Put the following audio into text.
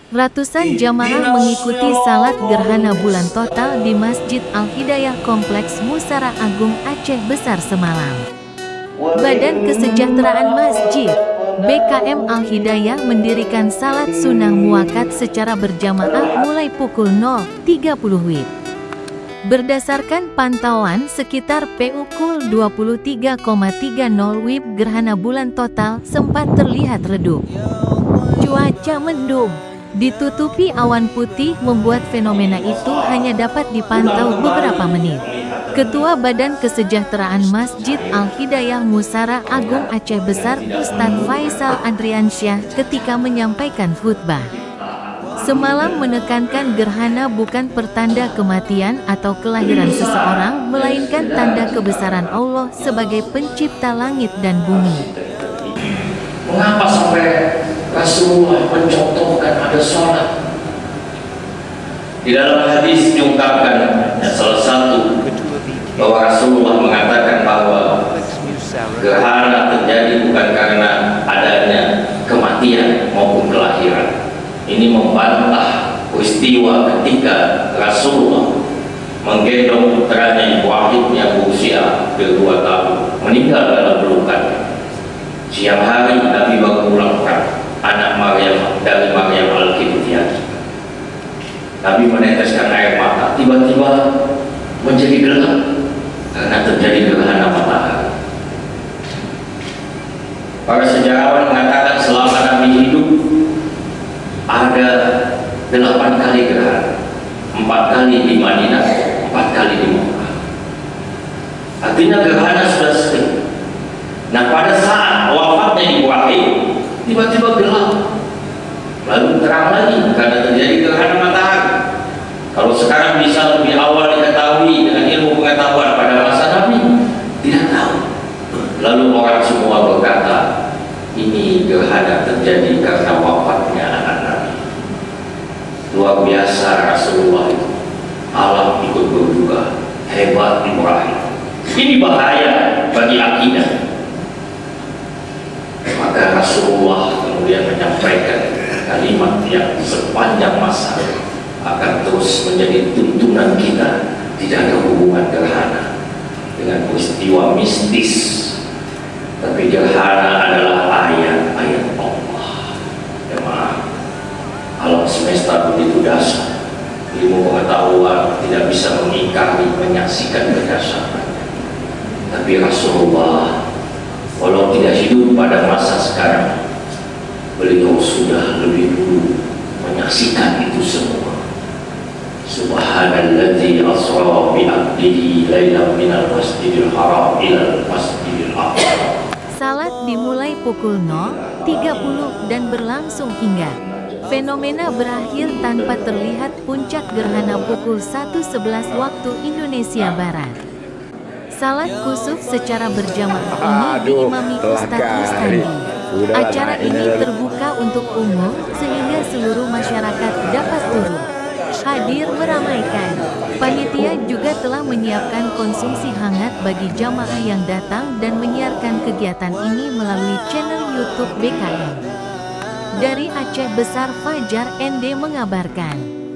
Ratusan jamaah mengikuti salat gerhana bulan total di Masjid Al-Hidayah Kompleks Musara Agung Aceh Besar semalam. Badan Kesejahteraan Masjid BKM Al-Hidayah mendirikan salat sunnah muakkad secara berjamaah mulai pukul 0.30 WIB. Berdasarkan pantauan sekitar pukul 23.30 WIB gerhana bulan total sempat terlihat redup. Cuaca mendung ditutupi awan putih membuat fenomena itu hanya dapat dipantau beberapa menit. Ketua Badan Kesejahteraan Masjid Al-Hidayah Musara Agung Aceh Besar Ustadz Faisal Adriansyah ketika menyampaikan khutbah semalam menekankan gerhana bukan pertanda kematian atau kelahiran seseorang, melainkan tanda kebesaran Allah sebagai pencipta langit dan bumi. Mengapa sampai Rasulullah mencontohkan ada sholat? Di dalam hadis diungkapkan salah satu bahwa Rasulullah mengatakan bahwa gerhana terjadi bukan karena adanya kematian maupun kelahiran. Ini membantah peristiwa ketika Rasulullah menggendong putranya Ibrahim yang berusia 2 tahun meninggal dalam pelukan. Siang hari Nabi baru pulang perang anak Maryam dari Maryam Al-Qibtiyah. Nabi meneteskan air mata, tiba-tiba menjadi gelap karena terjadi gerhana matahari. Para sejarawan mengatakan selama Nabi hidup ada 8 kali gerhana, 4 kali di Madinah, 4 kali di Mekah. Artinya gerhana sudah sering. Nah, pada saat wafatnya Ibrahim tiba-tiba gelap, lalu terang lagi karena terjadi gerhana matahari. Kalau sekarang bisa lebih awal diketahui dengan ilmu pengetahuan, pada masa Nabi tidak tahu. Lalu orang semua berkata, ini gerhana terjadi karena wafatnya anak Nabi. Luar biasa Rasulullah itu, alam ikut berduka, hebat Ibrahim. Ini bahaya bagi akidah. Maka Rasulullah kemudian menyampaikan kalimat yang sepanjang masa akan terus menjadi tuntunan kita. Tidak ada hubungan gerhana dengan peristiwa mistis, tapi gerhana adalah ayat-ayat Allah. Ya maaf, alam semesta begitu dasar, ilmu pengetahuan tidak bisa mengingkari, menyaksikan kedasarannya. Tapi Rasulullah walau tidak hidup pada masa sekarang, beliau sudah lebih dulu menyaksikan itu semua. Subhanalladzi asra bi 'abdihi lailan minal masjidil haram ilal masjidil aqsa. Salat dimulai pukul 0.30 dan berlangsung hingga fenomena berakhir tanpa terlihat puncak gerhana pukul 1.11 waktu Indonesia Barat. Salat kusuf secara berjamaah ini diimami Ustadz Rustandi. Acara ini terbuka untuk umum sehingga seluruh masyarakat dapat turut hadir meramaikan. Panitia juga telah menyiapkan konsumsi hangat bagi jamaah yang datang dan menyiarkan kegiatan ini melalui channel YouTube BKM. Dari Aceh Besar, Fajar ND mengabarkan.